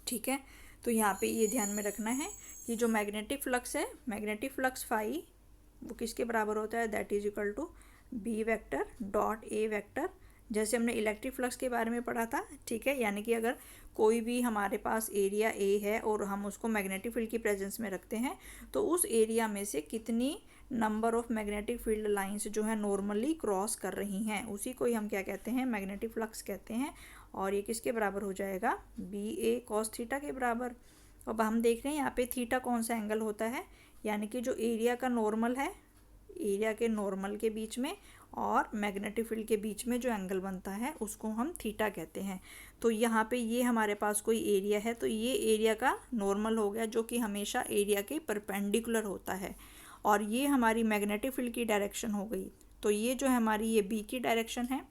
ठीक है, तो यहाँ पे ये ध्यान में रखना है कि जो मैग्नेटिक फ्लक्स है, मैग्नेटिक फ्लक्स फाई वो किसके बराबर होता है, that is equal to B vector dot A vector. जैसे हमने इलेक्ट्रिक फ्लक्स के बारे में पढ़ा था। ठीक है, यानी कि अगर कोई भी हमारे पास एरिया ए है और हम उसको मैग्नेटिक फील्ड की प्रेजेंस में रखते हैं तो उस एरिया में से कितनी number of magnetic field lines जो है नॉर्मली क्रॉस कर रही हैं, उसी को ही हम क्या कहते हैं, मैग्नेटिक फ्लक्स कहते हैं। और ये किसके बराबर हो जाएगा, बी ए कॉस थीटा के बराबर। अब हम देख रहे हैं यहाँ पे थीटा कौन सा एंगल होता है, यानी कि जो एरिया का नॉर्मल है, एरिया के नॉर्मल के बीच में और मैग्नेटिक फील्ड के बीच में जो एंगल बनता है उसको हम थीटा कहते हैं। तो यहाँ पे ये हमारे पास कोई एरिया है, तो ये एरिया का नॉर्मल हो गया जो कि हमेशा एरिया के परपेंडिकुलर होता है, और ये हमारी मैग्नेटिक फील्ड की डायरेक्शन हो गई। तो ये जो है हमारी ये बी की डायरेक्शन है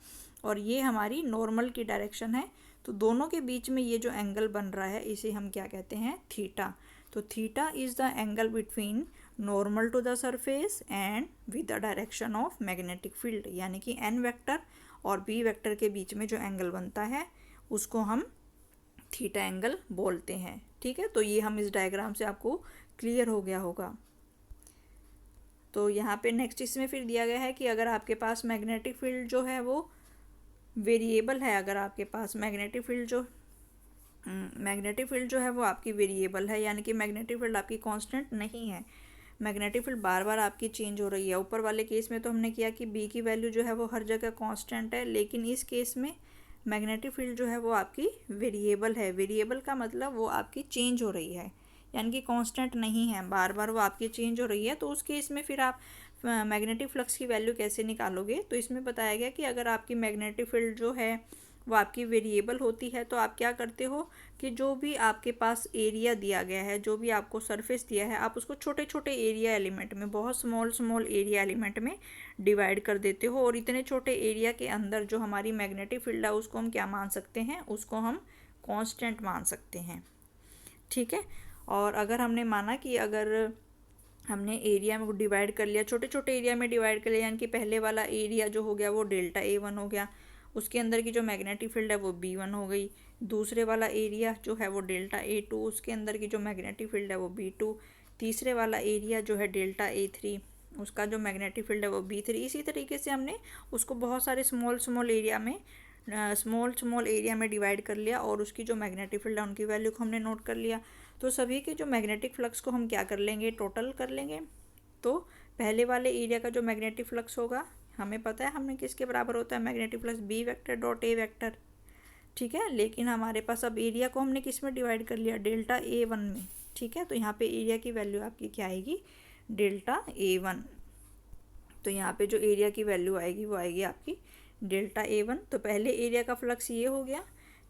और ये हमारी नॉर्मल की डायरेक्शन है। तो दोनों के बीच में ये जो एंगल बन रहा है इसे हम क्या कहते हैं, थीटा। तो theta is the angle between normal to the surface and with the direction of magnetic field. यानी कि एन वेक्टर और बी वेक्टर के बीच में जो एंगल बनता है उसको हम थीटा एंगल बोलते हैं। ठीक है, तो ये हम इस डायग्राम से आपको क्लियर हो गया होगा। तो यहाँ पे नेक्स्ट इसमें फिर दिया गया है कि अगर आपके पास मैग्नेटिक फील्ड जो है वो वेरिएबल है, अगर आपके पास मैग्नेटिक फील्ड जो है वो आपकी वेरिएबल है, यानी कि मैग्नेटिक फील्ड आपकी कांस्टेंट नहीं है, मैग्नेटिक फील्ड बार बार आपकी चेंज हो रही है। ऊपर वाले केस में तो हमने किया कि बी की वैल्यू जो है वो हर जगह कांस्टेंट है, लेकिन इस केस में मैग्नेटिक फील्ड जो है वो आपकी वेरिएबल है। वेरिएबल का मतलब वो आपकी चेंज हो रही है, यानी कि कांस्टेंट नहीं है, बार बार वो आपकी चेंज हो रही है। तो उस केस में फिर आप मैग्नेटिक फ्लक्स की वैल्यू कैसे निकालोगे, तो इसमें बताया गया कि अगर आपकी मैग्नेटिक फील्ड जो है वो आपकी वेरिएबल होती है तो आप क्या करते हो कि जो भी आपके पास एरिया दिया गया है, जो भी आपको सरफेस दिया है, आप उसको छोटे छोटे एरिया एलिमेंट में, बहुत स्मॉल एरिया एलिमेंट में डिवाइड कर देते हो। और इतने छोटे एरिया के अंदर जो हमारी मैग्नेटिक फील्ड है उसको हम क्या मान सकते हैं, उसको हम कांस्टेंट मान सकते हैं। ठीक है, और अगर हमने माना कि अगर हमने एरिया में डिवाइड कर लिया, छोटे छोटे एरिया में डिवाइड कर लिया, यानी कि पहले वाला एरिया जो हो गया वो डेल्टा A1 हो गया, उसके अंदर की जो मैग्नेटिक फील्ड है वो B1 हो गई। दूसरे वाला एरिया जो है वो डेल्टा A2, उसके अंदर की जो मैग्नेटिक फील्ड है वो B2। तीसरे वाला एरिया जो है डेल्टा A3, उसका जो मैग्नेटिक फील्ड है वो B3। इसी तरीके से हमने उसको बहुत सारे स्मॉल एरिया में डिवाइड कर लिया और उसकी जो मैग्नेटिक फील्ड है उनकी वैल्यू को हमने नोट कर लिया। तो सभी के जो मैग्नेटिक फ्लक्स को हम क्या कर लेंगे, टोटल कर लेंगे। तो पहले वाले एरिया का जो मैग्नेटिक फ्लक्स होगा, हमें पता है हमने किसके बराबर होता है, magnetic flux B vector dot A vector. ठीक है, लेकिन हमारे पास अब एरिया को हमने किस में डिवाइड कर लिया, डेल्टा A1 में। ठीक है, तो यहाँ पे एरिया की वैल्यू आपकी क्या आएगी, डेल्टा A1। तो यहाँ पे जो एरिया की वैल्यू आएगी वो आएगी आपकी डेल्टा A1। तो पहले एरिया का फ्लक्स ये हो गया,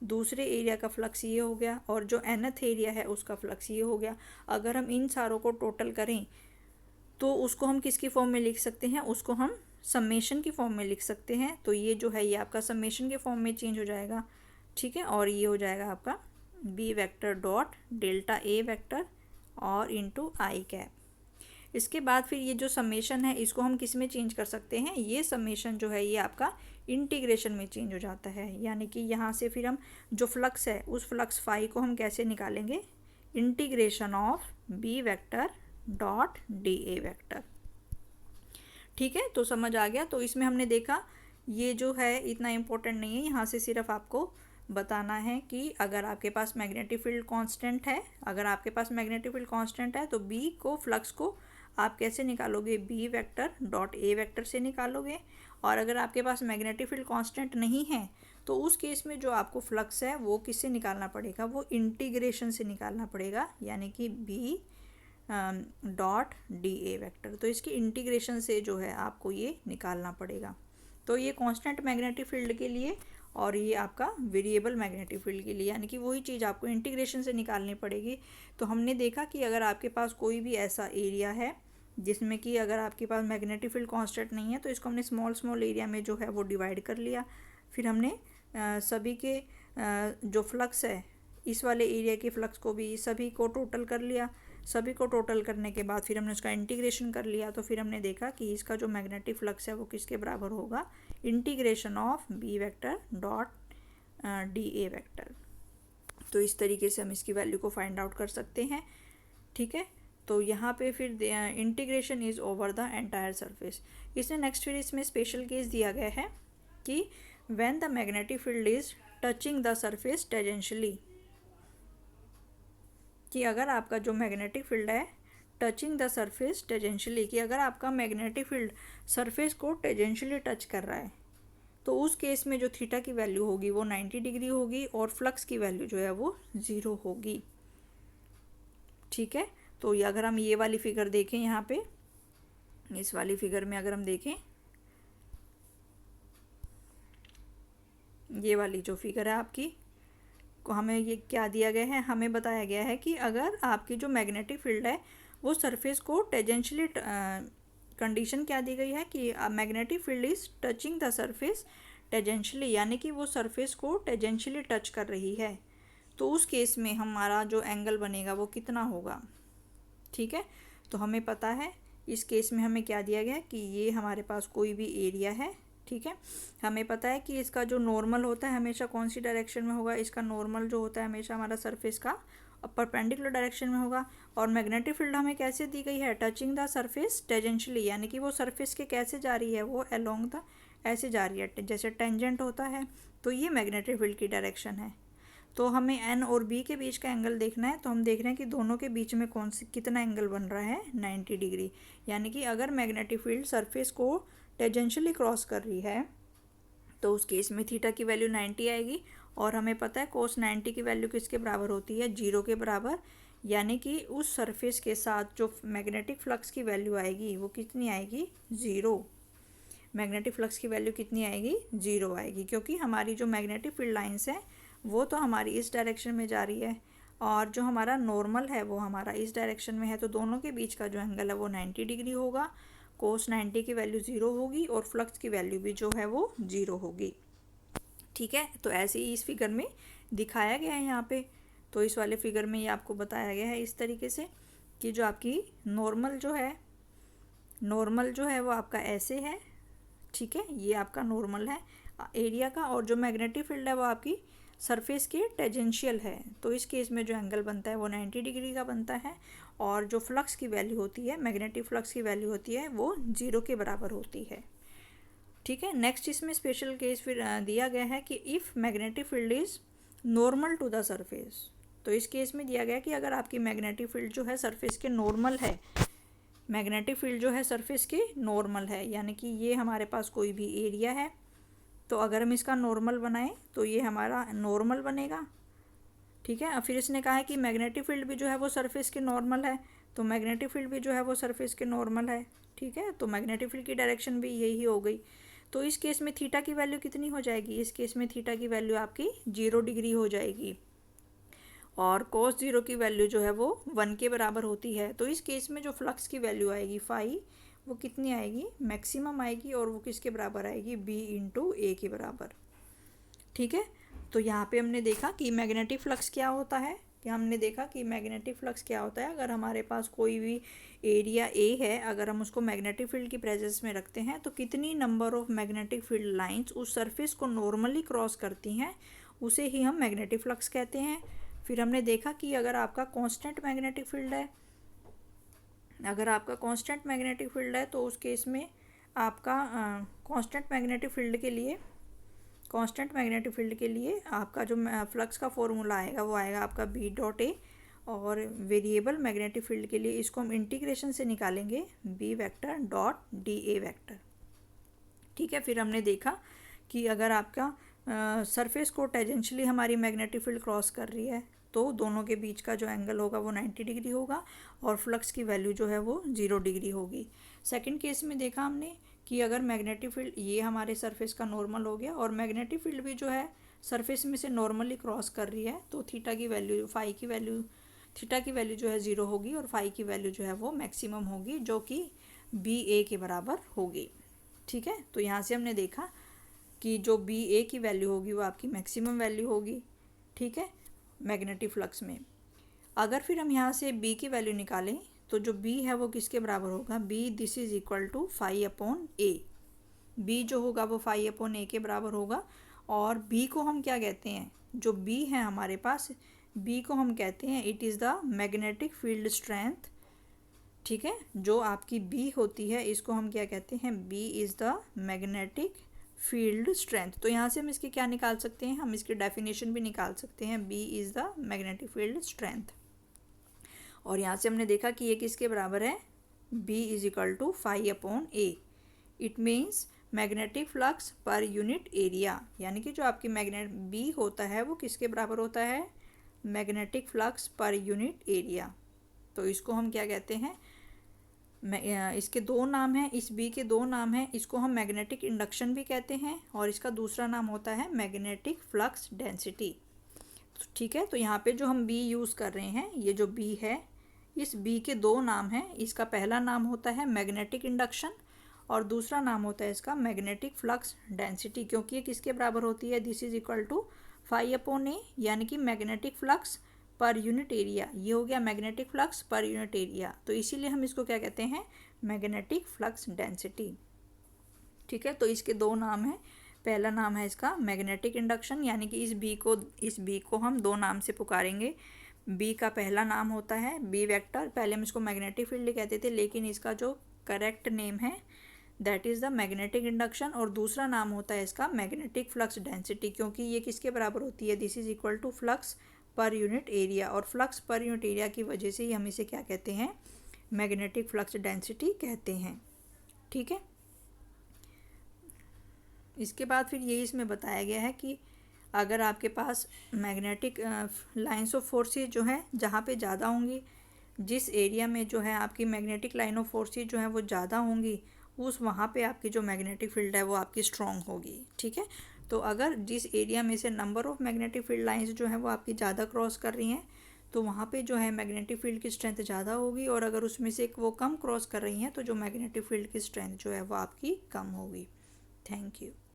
दूसरे एरिया का फ्लक्स ये हो गया, और जो nth एरिया है उसका फ्लक्स ये हो गया। अगर हम इन सारों को टोटल करें तो उसको हम किसकी फॉर्म में लिख सकते हैं, उसको हम समेशन की फॉर्म में लिख सकते हैं। तो ये जो है ये आपका समेशन के फॉर्म में चेंज हो जाएगा। ठीक है, और ये हो जाएगा आपका B vector dot delta A vector और इंटू आई कैप। इसके बाद फिर ये जो समेशन है इसको हम किस में चेंज कर सकते हैं, ये समेशन जो है ये आपका इंटीग्रेशन में चेंज हो जाता है। यानी कि यहाँ से फिर हम जो फ्लक्स है उस फ्लक्स फाई को हम कैसे निकालेंगे, integration of B vector dot D A vector. ठीक है, तो समझ आ गया। तो इसमें हमने देखा ये जो है इतना इम्पोर्टेंट नहीं है, यहाँ से सिर्फ आपको बताना है कि अगर आपके पास मैग्नेटिक फील्ड कांस्टेंट है, अगर आपके पास मैग्नेटिक फील्ड कांस्टेंट है तो बी को, फ्लक्स को आप कैसे निकालोगे, B vector dot A vector से निकालोगे। और अगर आपके पास मैग्नेटिक फील्ड कांस्टेंट नहीं है तो उस केस में जो आपको फ्लक्स है वो किससे निकालना पड़ेगा, वो इंटीग्रेशन से निकालना पड़ेगा, यानी कि B dot D A vector. तो इसकी इंटीग्रेशन से जो है आपको ये निकालना पड़ेगा। तो ये कांस्टेंट मैग्नेटिक फील्ड के लिए और ये आपका वेरिएबल मैग्नेटिक फील्ड के लिए, यानी कि वही चीज़ आपको इंटीग्रेशन से निकालनी पड़ेगी। तो हमने देखा कि अगर आपके पास कोई भी ऐसा एरिया है जिसमें कि अगर आपके पास मैग्नेटिक फील्ड कांस्टेंट नहीं है तो इसको हमने स्मॉल स्मॉल एरिया में जो है वो डिवाइड कर लिया। फिर हमने सभी के जो फ्लक्स है इस वाले एरिया के फ्लक्स को भी सभी को टोटल कर लिया। सभी को टोटल करने के बाद फिर हमने उसका इंटीग्रेशन कर लिया। तो फिर हमने देखा कि इसका जो मैग्नेटिक फ्लक्स है वो किसके बराबर होगा, integration of B vector dot D A vector. तो इस तरीके से हम इसकी वैल्यू को फाइंड आउट कर सकते हैं। ठीक है, तो यहाँ पे फिर integration is over the entire surface. इसने नेक्स्ट फिर इसमें स्पेशल केस दिया गया है कि when the magnetic field is touching the surface tangentially, कि अगर आपका जो मैग्नेटिक फील्ड है टचिंग द सरफेस टेंजेंशियली, कि अगर आपका मैग्नेटिक फील्ड सरफेस को टेंजेंशियली टच कर रहा है तो उस केस में जो थीटा की वैल्यू होगी वो 90 डिग्री होगी और फ्लक्स की वैल्यू जो है वो 0 होगी। ठीक है, तो ये अगर हम ये वाली फिगर देखें, यहाँ पे इस वाली फिगर में अगर हम देखें, ये वाली जो फिगर है आपकी, हमें ये क्या दिया गया है, हमें बताया गया है कि अगर आपकी जो मैग्नेटिक फील्ड है वो सरफेस को टेंजेंशियली, कंडीशन क्या दी गई है कि magnetic field is touching the surface tangentially, यानी कि वो सरफेस को टेंजेंशियली टच कर रही है। तो उस केस में हमारा जो एंगल बनेगा वो कितना होगा। ठीक है, तो हमें पता है इस केस में हमें क्या दिया गया है कि ये हमारे पास कोई भी एरिया है। ठीक है, हमें पता है कि इसका जो नॉर्मल होता है हमेशा कौन सी डायरेक्शन में होगा, इसका नॉर्मल जो होता है हमेशा हमारा सरफेस का परपेंडिकुलर डायरेक्शन में होगा। और मैग्नेटिक फील्ड हमें कैसे दी गई है, टचिंग द सरफेस टेंजेंशियली, यानी कि वो सरफेस के कैसे जा रही है, वो अलोंग द, ऐसे जा रही है जैसे टेंजेंट होता है। तो ये मैग्नेटिक फील्ड की डायरेक्शन है। तो हमें एन और बी के बीच का एंगल देखना है, तो हम देख रहे हैं कि दोनों के बीच में कौन सी कितना एंगल बन रहा है, 90 डिग्री। यानी कि अगर मैग्नेटिक फील्ड सरफेस को टेंजेंशियली क्रॉस कर रही है तो उस केस में थीटा की वैल्यू 90 आएगी। और हमें पता है कोस 90 की वैल्यू किसके बराबर होती है, 0 के बराबर। यानी कि उस सरफेस के साथ जो मैग्नेटिक फ्लक्स की वैल्यू आएगी वो कितनी आएगी, 0। मैग्नेटिक फ्लक्स की वैल्यू कितनी आएगी, 0 आएगी, क्योंकि हमारी जो मैग्नेटिक फील्ड लाइंस है वो तो हमारी इस डायरेक्शन में जा रही है और जो हमारा नॉर्मल है वो हमारा इस डायरेक्शन में है। तो दोनों के बीच का जो एंगल है वो 90 डिग्री होगा। कोस 90 की वैल्यू 0 होगी और फ्लक्स की वैल्यू भी जो है वो 0 होगी। ठीक है, तो ऐसे ही इस फिगर में दिखाया गया है यहाँ पे। तो इस वाले फिगर में ये आपको बताया गया है इस तरीके से कि जो आपकी नॉर्मल जो है वो आपका ऐसे है। ठीक है, ये आपका नॉर्मल है एरिया का, और जो मैग्नेटिक फील्ड है वो आपकी सरफेस के टेंजेंशियल है। तो इस केस में जो एंगल बनता है वो 90 डिग्री का बनता है और जो फ्लक्स की वैल्यू होती है, मैग्नेटिक फ्लक्स की वैल्यू होती है वो 0 के बराबर होती है। ठीक है, नेक्स्ट इसमें स्पेशल केस फिर दिया गया है कि if magnetic field is normal to the surface. तो इस केस में दिया गया कि अगर आपकी मैग्नेटिक फील्ड जो है सरफेस के नॉर्मल है, मैग्नेटिक फील्ड जो है सरफेस के नॉर्मल है, यानी कि ये हमारे पास कोई भी एरिया है, तो अगर हम इसका नॉर्मल बनाएं तो ये हमारा नॉर्मल बनेगा। ठीक है, अब फिर इसने कहा है कि मैग्नेटिक फील्ड भी जो है वो सरफेस के नॉर्मल है, तो मैग्नेटिक फील्ड भी जो है वो सरफेस के नॉर्मल है। ठीक है, तो मैग्नेटिक फील्ड की डायरेक्शन भी यही हो गई। तो इस केस में थीटा की वैल्यू कितनी हो जाएगी, इस केस में थीटा की वैल्यू आपकी 0 डिग्री हो जाएगी और cos 0 की वैल्यू जो है वो 1 के बराबर होती है। तो इस केस में जो फ्लक्स की वैल्यू आएगी फाई, वो कितनी आएगी, मैक्सिमम आएगी, और वो किसके बराबर आएगी, b इंटू ए के बराबर। ठीक है, तो यहाँ पे हमने देखा कि मैग्नेटिक फ्लक्स क्या होता है, कि हमने देखा कि मैग्नेटिक फ्लक्स क्या होता है। अगर हमारे पास कोई भी एरिया ए है, अगर हम उसको मैग्नेटिक फील्ड की प्रेजेंस में रखते हैं तो कितनी number of magnetic field lines उस सरफेस को नॉर्मली क्रॉस करती हैं, उसे ही हम मैग्नेटिक फ्लक्स कहते हैं। फिर हमने देखा कि अगर आपका कांस्टेंट मैग्नेटिक फील्ड है, अगर आपका कांस्टेंट मैग्नेटिक फील्ड है तो उस केस में आपका कांस्टेंट मैग्नेटिक फील्ड के लिए आपका जो फ्लक्स का फॉर्मूला आएगा वो आएगा आपका बी डॉट ए, और वेरिएबल मैग्नेटिक फील्ड के लिए इसको हम इंटीग्रेशन से निकालेंगे B vector dot D A vector. ठीक है, फिर हमने देखा कि अगर आपका सरफेस को टेंजेंशियली हमारी मैग्नेटिक फील्ड क्रॉस कर रही है तो दोनों के बीच का जो एंगल होगा वो 90 डिग्री होगा और फ्लक्स की वैल्यू जो है वो 0 डिग्री होगी। सेकंड केस में देखा हमने कि अगर मैग्नेटिक फील्ड ये हमारे सरफेस का नॉर्मल हो गया और मैग्नेटिक फील्ड भी जो है सरफेस में से नॉर्मली क्रॉस कर रही है तो थीटा की वैल्यू जो है 0 होगी और फाई की वैल्यू जो है वो मैक्सिमम होगी जो कि बी ए के बराबर होगी। ठीक है, तो यहाँ से हमने देखा कि जो बी ए की वैल्यू होगी वो आपकी मैक्सिमम वैल्यू होगी। ठीक है, मैग्नेटिक फ्लक्स में अगर फिर हम यहाँ से बी की वैल्यू निकालें तो जो बी है वो किसके बराबर होगा, B this is equal to phi upon A. B जो होगा वो फाई अपॉन ए के बराबर होगा और बी को हम क्या कहते हैं, जो बी है हमारे पास बी को हम कहते हैं it is the magnetic field strength. ठीक है, जो आपकी बी होती है इसको हम क्या कहते हैं, B is the magnetic field strength. तो यहाँ से हम इसके क्या निकाल सकते हैं, हम इसकी डेफिनेशन भी निकाल सकते हैं, B is the magnetic field strength. और यहाँ से हमने देखा कि ये किसके बराबर है, B is equal to phi upon A. It means magnetic flux per unit area, यानी कि जो आपकी मैग्नेट बी होता है वो किसके बराबर होता है, magnetic flux per unit area. तो इसको हम क्या कहते हैं, इसके दो नाम हैं, इस बी के दो नाम हैं, इसको हम मैग्नेटिक इंडक्शन भी कहते हैं और इसका दूसरा नाम होता है मैग्नेटिक फ्लक्स डेंसिटी। ठीक है, तो यहाँ पे जो हम बी यूज़ कर रहे हैं, ये जो बी है इस बी के दो नाम हैं, इसका पहला नाम होता है मैग्नेटिक इंडक्शन और दूसरा नाम होता है इसका मैग्नेटिक फ्लक्स डेंसिटी, क्योंकि ये किसके बराबर होती है, this is equal to phi upon A, यानी कि magnetic flux per unit area. ये हो गया magnetic flux per unit area, तो इसीलिए हम इसको क्या कहते हैं, मैग्नेटिक फ्लक्स डेंसिटी। ठीक है, तो इसके दो नाम हैं, पहला नाम है इसका मैग्नेटिक इंडक्शन, यानी कि इस बी को हम दो नाम से पुकारेंगे। बी का पहला नाम होता है बी वेक्टर, पहले हम इसको मैग्नेटिक फील्ड कहते थे लेकिन इसका जो करेक्ट नेम है that is the magnetic induction, और दूसरा नाम होता है इसका मैग्नेटिक फ्लक्स डेंसिटी, क्योंकि ये किसके बराबर होती है, this is equal to flux per unit area, और फ्लक्स पर यूनिट एरिया की वजह से ही हम इसे क्या कहते हैं, मैग्नेटिक फ्लक्स डेंसिटी कहते हैं। ठीक है, इसके बाद फिर ये इसमें बताया गया है कि अगर आपके पास मैग्नेटिक लाइन्स ऑफ फोर्सेस जो है जहाँ पे ज़्यादा होंगी, जिस एरिया में जो है आपकी मैग्नेटिक लाइन ऑफ फोर्सेस जो है वो ज़्यादा होंगी, उस वहाँ पे आपकी जो मैग्नेटिक फील्ड है वो आपकी स्ट्रॉन्ग होगी। ठीक है, तो अगर जिस एरिया में से number of magnetic field lines जो है वो आपकी ज़्यादा क्रॉस कर रही हैं तो वहाँ पे जो है मैग्नेटिक फील्ड की स्ट्रेंथ ज़्यादा होगी, और अगर उसमें से वो कम क्रॉस कर रही हैं तो जो मैग्नेटिक फील्ड की स्ट्रेंथ जो है वो आपकी कम होगी। Thank you.